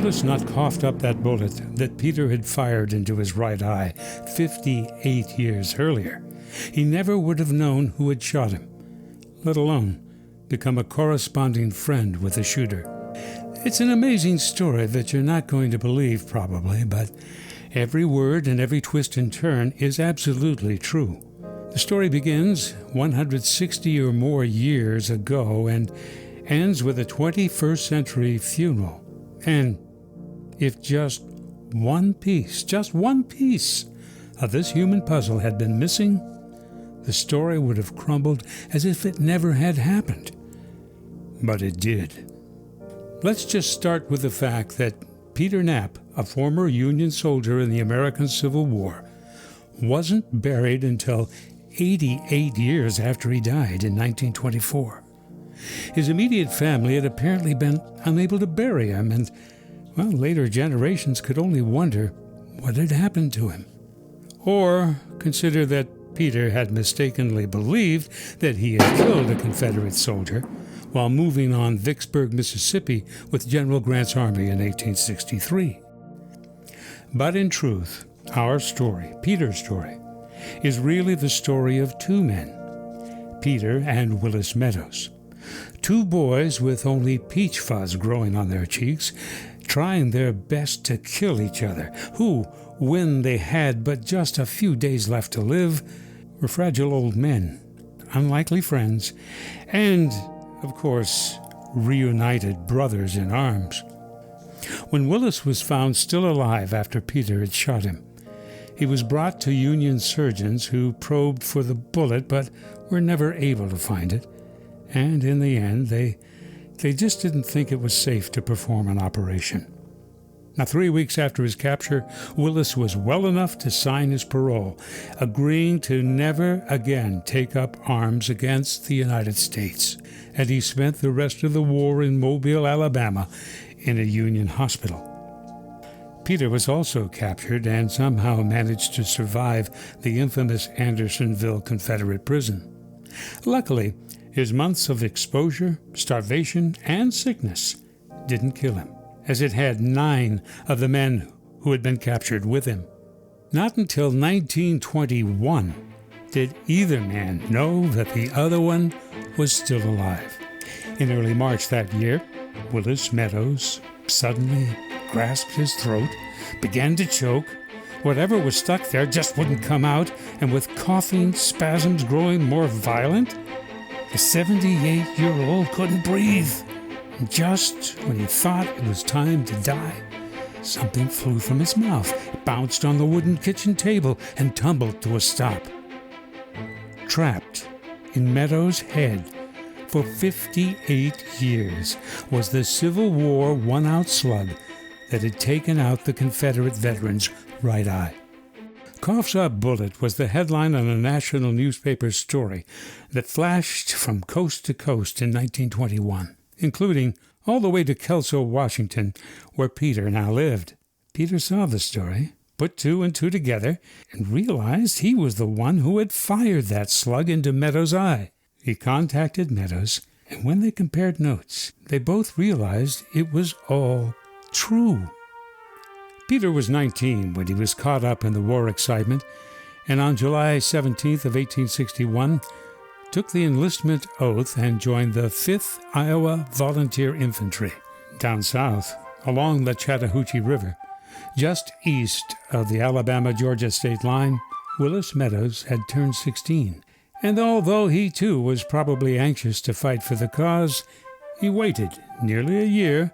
Willis not coughed up that bullet that Peter had fired into his right eye 58 years earlier, he never would have known who had shot him, let alone become a corresponding friend with the shooter. It's an amazing story that you're not going to believe, probably, but every word and every twist and turn is absolutely true. The story begins 160 or more years ago and ends with a 21st century funeral. And if just one piece of this human puzzle had been missing, the story would have crumbled as if it never had happened. But it did. Let's just start with the fact that Peter Knapp, a former Union soldier in the American Civil War, wasn't buried until 88 years after he died in 1924. His immediate family had apparently been unable to bury him, and, well, later generations could only wonder what had happened to him. Or consider that Peter had mistakenly believed that he had killed a Confederate soldier while moving on Vicksburg, Mississippi with General Grant's army in 1863. But in truth, our story, Peter's story, is really the story of two men, Peter and Willis Meadows. Two boys with only peach fuzz growing on their cheeks, trying their best to kill each other, who, when they had but just a few days left to live, were fragile old men, unlikely friends, and, of course, reunited brothers in arms. When Willis was found still alive after Peter had shot him, he was brought to Union surgeons who probed for the bullet but were never able to find it. And in the end, they just didn't think it was safe to perform an operation. Now, 3 weeks after his capture, Willis was well enough to sign his parole, agreeing to never again take up arms against the United States. And he spent the rest of the war in Mobile, Alabama, in a Union hospital. Peter was also captured and somehow managed to survive the infamous Andersonville Confederate prison. Luckily, his months of exposure, starvation, and sickness didn't kill him, as it had 9 of the men who had been captured with him. Not until 1921 did either man know that the other one was still alive. In early March that year, Willis Meadows suddenly grasped his throat, began to choke. Whatever was stuck there just wouldn't come out, and with coughing spasms growing more violent, the 78-year-old couldn't breathe. And just when he thought it was time to die, something flew from his mouth, bounced on the wooden kitchen table, and tumbled to a stop. Trapped in Meadows' head for 58 years was the Civil War one-out slug that had taken out the Confederate veteran's right eye. "Coughs Up Bullet" was the headline on a national newspaper story that flashed from coast to coast in 1921, including all the way to Kelso, Washington, where Peter now lived. Peter saw the story, put 2 and 2 together, and realized he was the one who had fired that slug into Meadows' eye. He contacted Meadows, and when they compared notes, they both realized it was all true. Peter was 19 when he was caught up in the war excitement, and on July 17th of 1861, took the enlistment oath and joined the 5th Iowa Volunteer Infantry. Down south, along the Chattahoochee River, just east of the Alabama-Georgia state line, Willis Meadows had turned 16. And although he too was probably anxious to fight for the cause, he waited nearly a year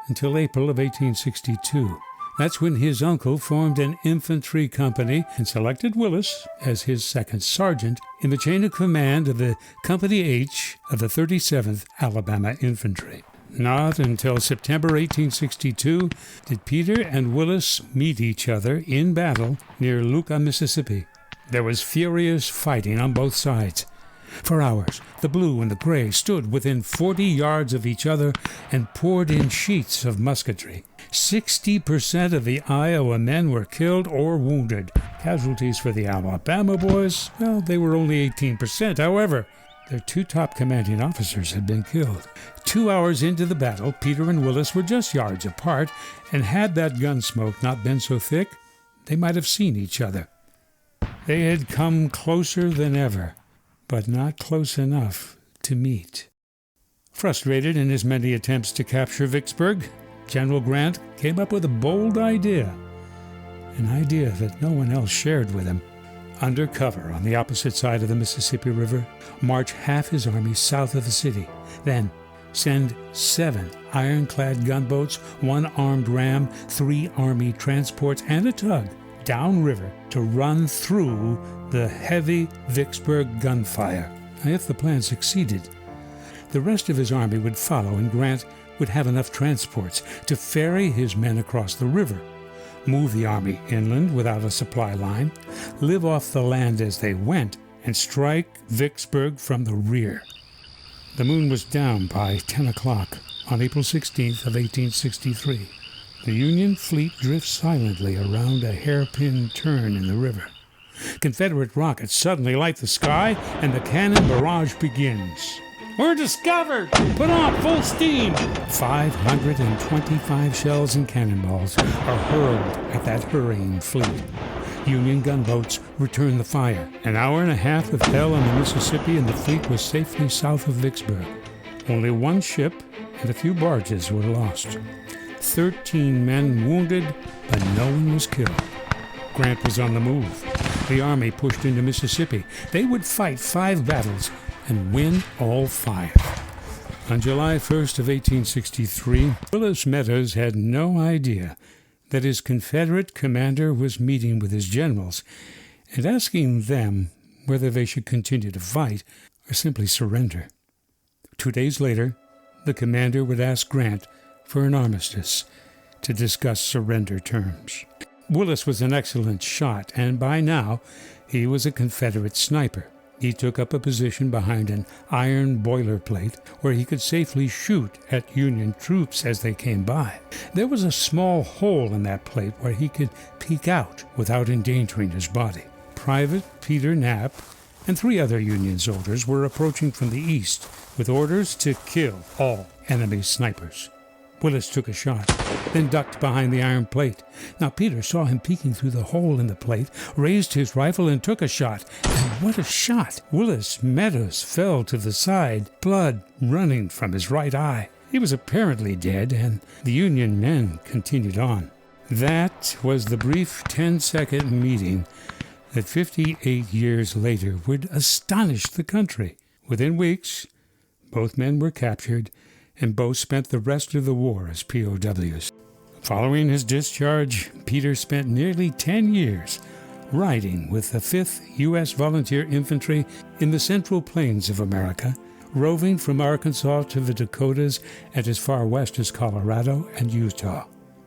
until April of 1862. That's when his uncle formed an infantry company and selected Willis as his second sergeant in the chain of command of the Company H of the 37th Alabama Infantry. Not until September 1862 did Peter and Willis meet each other in battle near Luka, Mississippi. There was furious fighting on both sides. For hours, the blue and the gray stood within 40 yards of each other and poured in sheets of musketry. 60% of the Iowa men were killed or wounded. Casualties for the Alabama boys, well, they were only 18%. However, Their two top commanding officers had been killed. 2 hours into the battle, Peter and Willis were just yards apart, and had that gun smoke not been so thick, they might have seen each other. They had come closer than ever, but not close enough to meet. Frustrated in his many attempts to capture Vicksburg, General Grant came up with a bold idea, an idea that no one else shared with him. Under cover on the opposite side of the Mississippi River, march half his army south of the city, then send 7 ironclad gunboats, 1 armed ram, 3 army transports, and a tug downriver to run through the heavy Vicksburg gunfire. If the plan succeeded, the rest of his army would follow, and Grant would have enough transports to ferry his men across the river, move the army inland without a supply line, live off the land as they went, and strike Vicksburg from the rear. The moon was down by 10 o'clock on April 16th of 1863. The Union fleet drifts silently around a hairpin turn in the river. Confederate rockets suddenly light the sky, and the cannon barrage begins. "We're discovered! Put on full steam!" 525 shells and cannonballs are hurled at that hurrying fleet. Union gunboats return the fire. An hour and a half of hell on the Mississippi, and the fleet was safely south of Vicksburg. Only 1 ship and a few barges were lost. 13 men wounded, but no one was killed. Grant was on the move. The army pushed into Mississippi. They would fight 5 battles and win all 5. On July 1st of 1863, Willis Meadows had no idea that his Confederate commander was meeting with his generals and asking them whether they should continue to fight or simply surrender. 2 days later, the commander would ask Grant for an armistice to discuss surrender terms. Willis was an excellent shot, and by now he was a Confederate sniper. He took up a position behind an iron boilerplate where he could safely shoot at Union troops as they came by. There was a small hole in that plate where he could peek out without endangering his body. Private Peter Knapp and 3 other Union soldiers were approaching from the east with orders to kill all enemy snipers. Willis took a shot, then ducked behind the iron plate. Now Peter saw him peeking through the hole in the plate, raised his rifle, and took a shot. And what a shot! Willis Meadows fell to the side, blood running from his right eye. He was apparently dead, and the Union men continued on. That was the brief 10-second meeting that 58 years later would astonish the country. Within weeks, both men were captured, and both spent the rest of the war as POWs. Following his discharge, Peter spent nearly 10 years riding with the 5th U.S. Volunteer Infantry in the Central Plains of America, roving from Arkansas to the Dakotas and as far west as Colorado and Utah.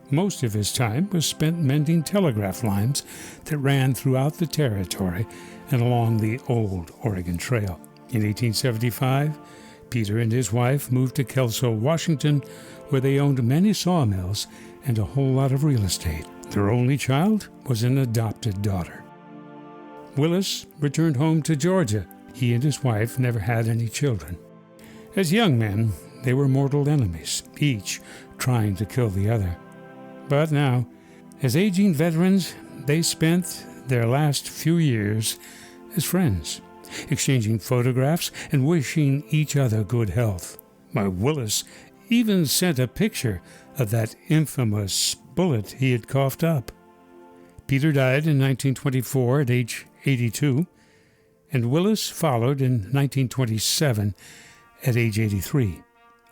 Most of his time was spent mending telegraph lines that ran throughout the territory and along the old Oregon Trail. In 1875, Peter and his wife moved to Kelso, Washington, where they owned many sawmills and a whole lot of real estate. Their only child was an adopted daughter. Willis returned home to Georgia. He and his wife never had any children. As young men, they were mortal enemies, each trying to kill the other. But now, as aging veterans, they spent their last few years as friends, exchanging photographs and wishing each other good health. Willis even sent a picture of that infamous bullet he had coughed up. Peter died in 1924 at age 82, and Willis followed in 1927 at age 83.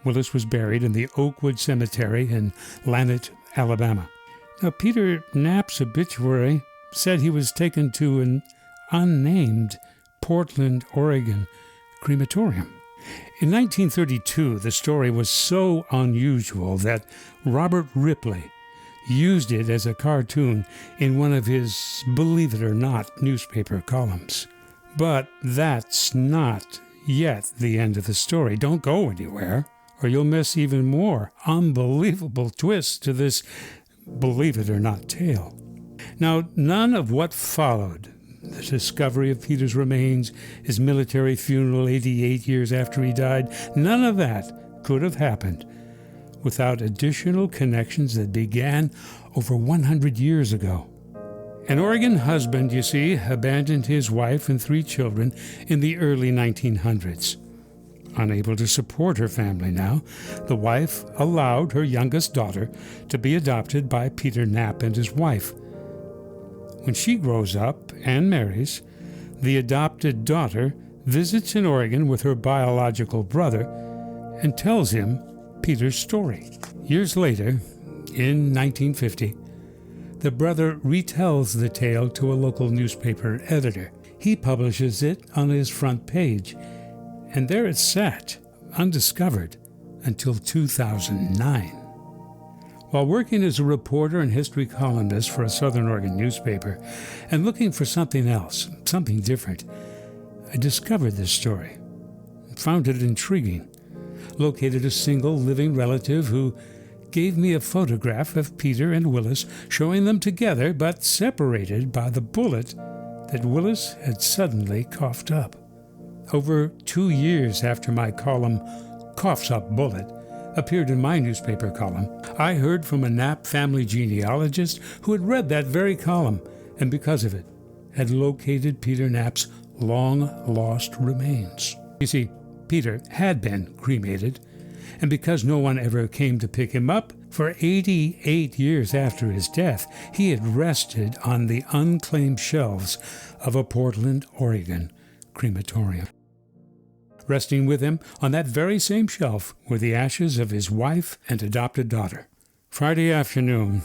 Willis was buried in the Oakwood Cemetery in Lanett, Alabama. Now, Peter Knapp's obituary said he was taken to an unnamed Portland, Oregon crematorium. In 1932, the story was so unusual that Robert Ripley used it as a cartoon in one of his Believe It or Not newspaper columns. But that's not yet the end of the story. Don't go anywhere, or you'll miss even more unbelievable twists to this Believe It or Not tale. Now, none of what followed the discovery of Peter's remains, his military funeral 88 years after he died, none of that could have happened without additional connections that began over 100 years ago. An Oregon husband, you see, abandoned his wife and 3 children in the early 1900s. Unable to support her family now, the wife allowed her youngest daughter to be adopted by Peter Knapp and his wife. When she grows up and marries, the adopted daughter visits in Oregon with her biological brother and tells him Peter's story. Years later, in 1950, the brother retells the tale to a local newspaper editor. He publishes it on his front page, and there it sat, undiscovered, until 2009. While working as a reporter and history columnist for a Southern Oregon newspaper and looking for something else, something different, I discovered this story and found it intriguing. Located a single living relative who gave me a photograph of Peter and Willis, showing them together but separated by the bullet that Willis had suddenly coughed up. Over 2 years after my column, Coughs Up Bullet, appeared in my newspaper column, I heard from a Knapp family genealogist who had read that very column and because of it had located Peter Knapp's long-lost remains. You see, Peter had been cremated, and because no one ever came to pick him up, for 88 years after his death, he had rested on the unclaimed shelves of a Portland, Oregon crematorium. Resting with him on that very same shelf were the ashes of his wife and adopted daughter. Friday afternoon,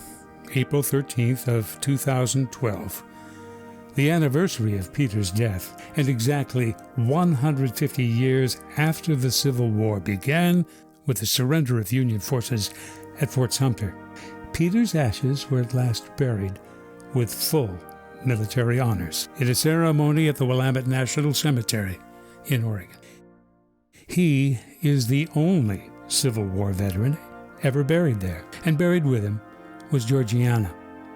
April 13th of 2012, the anniversary of Peter's death, and exactly 150 years after the Civil War began with the surrender of Union forces at Fort Sumter, Peter's ashes were at last buried with full military honors in a ceremony at the Willamette National Cemetery in Oregon. He is the only Civil War veteran ever buried there, and buried with him was Georgiana,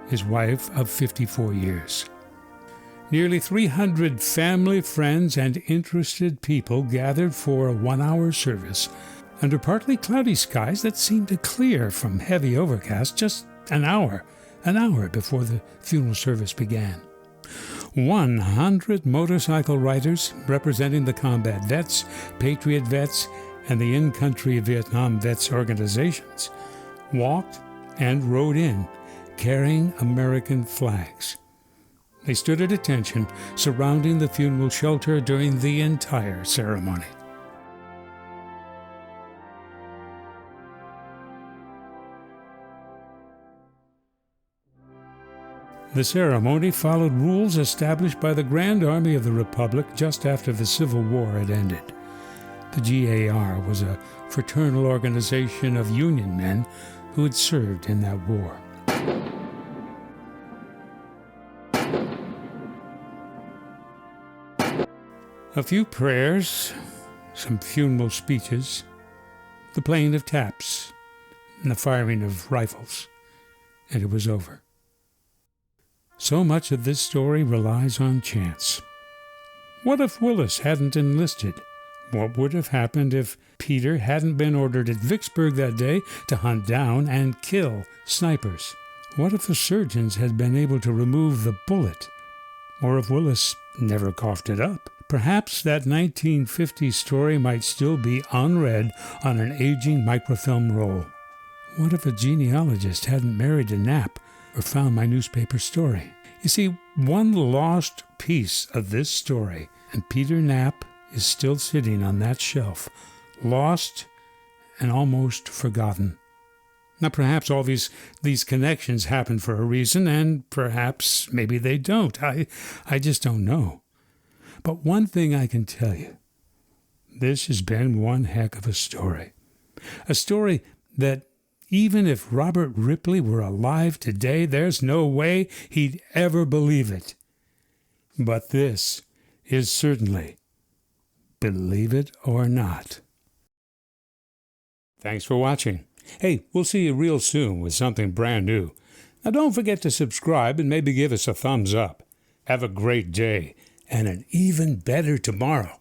his wife of 54 years. Nearly 300 family, friends, and interested people gathered for a 1-hour service under partly cloudy skies that seemed to clear from heavy overcast just an hour before the funeral service began. 100 motorcycle riders representing the combat vets, Patriot vets, and the in-country Vietnam vets organizations walked and rode in carrying American flags. They stood at attention surrounding the funeral shelter during the entire ceremony. The ceremony followed rules established by the Grand Army of the Republic just after the Civil War had ended. The GAR was a fraternal organization of Union men who had served in that war. A few prayers, some funeral speeches, the playing of taps, and the firing of rifles, and it was over. So much of this story relies on chance. What if Willis hadn't enlisted? What would have happened if Peter hadn't been ordered at Vicksburg that day to hunt down and kill snipers? What if the surgeons had been able to remove the bullet? Or if Willis never coughed it up? Perhaps that 1950 story might still be unread on an aging microfilm roll. What if a genealogist hadn't married a Knapp or found my newspaper story? You see, one lost piece of this story, and Peter Knapp is still sitting on that shelf, lost and almost forgotten. Now, perhaps all these connections happen for a reason, and perhaps maybe they don't. I just don't know. But one thing I can tell you, this has been one heck of a story. A story that even if Robert Ripley were alive today, there's no way he'd ever believe it. But this is certainly, believe it or not. Thanks for watching. Hey, we'll see you real soon with something brand new. Now don't forget to subscribe and maybe give us a thumbs up. Have a great day and an even better tomorrow.